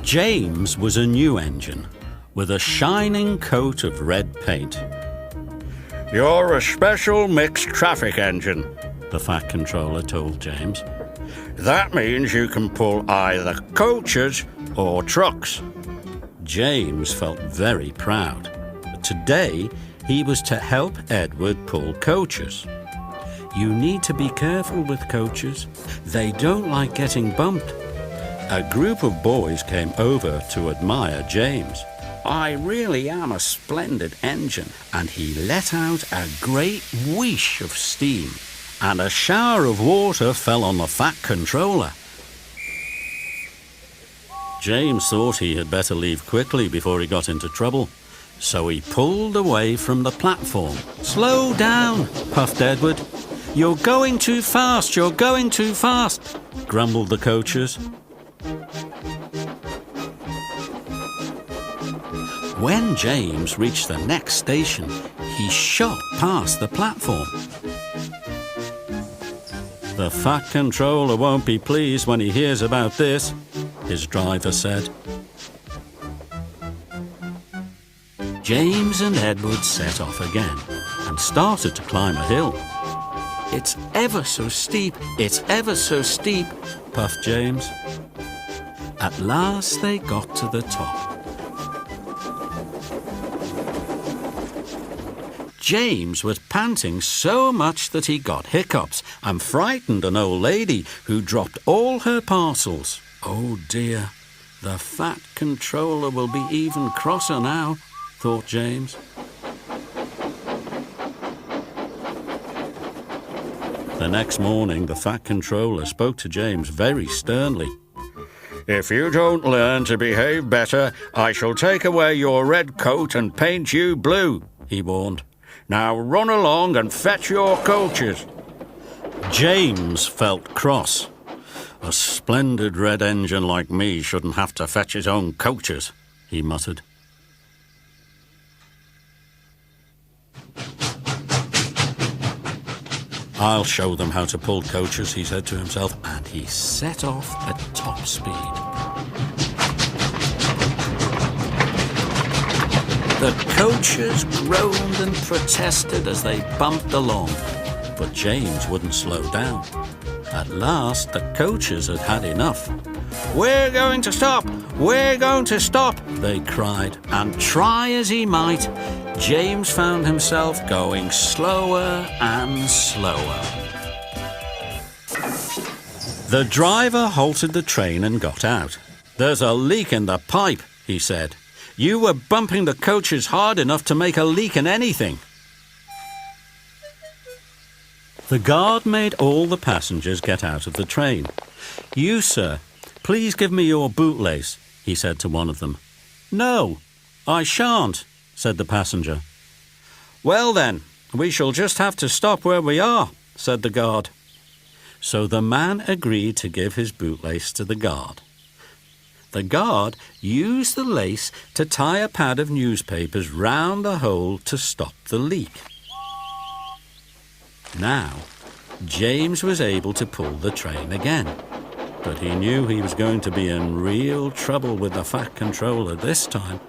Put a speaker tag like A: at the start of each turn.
A: James was a new engine with a shining coat of red paint.
B: "You're a special mixed traffic engine,"
A: the Fat Controller told James.
B: "That means you can pull either coaches or trucks."
A: James felt very proud. Today, he was to help Edward pull coaches. You need to be careful with coaches. They don't like getting bumped. A group of boys came over to admire James. "I really am a splendid engine." And he let out a great whoosh of steam, and a shower of water fell on the Fat Controller. James thought he had better leave quickly before he got into trouble, so he pulled away from the platform. "Slow down," puffed Edward. "You're going too fast, you're going too fast," grumbled the coaches. When James reached the next station, he shot past the platform. "The Fat Controller won't be pleased when he hears about this," his driver said. James and Edward set off again and started to climb a hill. "It's ever so steep, it's ever so steep," puffed James. At last they got to the top. James was panting so much that he got hiccups and frightened an old lady who dropped all her parcels. "Oh dear, the Fat Controller will be even crosser now," thought James. The next morning, the Fat Controller spoke to James very sternly.
B: "If you don't learn to behave better, I shall take away your red coat and paint you blue," he warned. "Now run along and fetch your coaches."
A: James felt cross. "A splendid red engine like me shouldn't have to fetch his own coaches," he muttered. "I'll show them how to pull coaches," he said to himself, and he set off at top speed. The coaches groaned and protested as they bumped along, but James wouldn't slow down. At last, the coaches had had enough. "We're going to stop! We're going to stop!" they cried, and try as he might, James found himself going slower and slower. The driver halted the train and got out. "There's a leak in the pipe," he said. "You were bumping the coaches hard enough to make a leak in anything." The guard made all the passengers get out of the train. "You, sir, please give me your bootlace," he said to one of them. "No, I shan't," said the passenger. "Well then, we shall just have to stop where we are," said the guard. So the man agreed to give his bootlace to the guard. The guard used the lace to tie a pad of newspapers round the hole to stop the leak. Now, James was able to pull the train again, but he knew he was going to be in real trouble with the Fat Controller this time.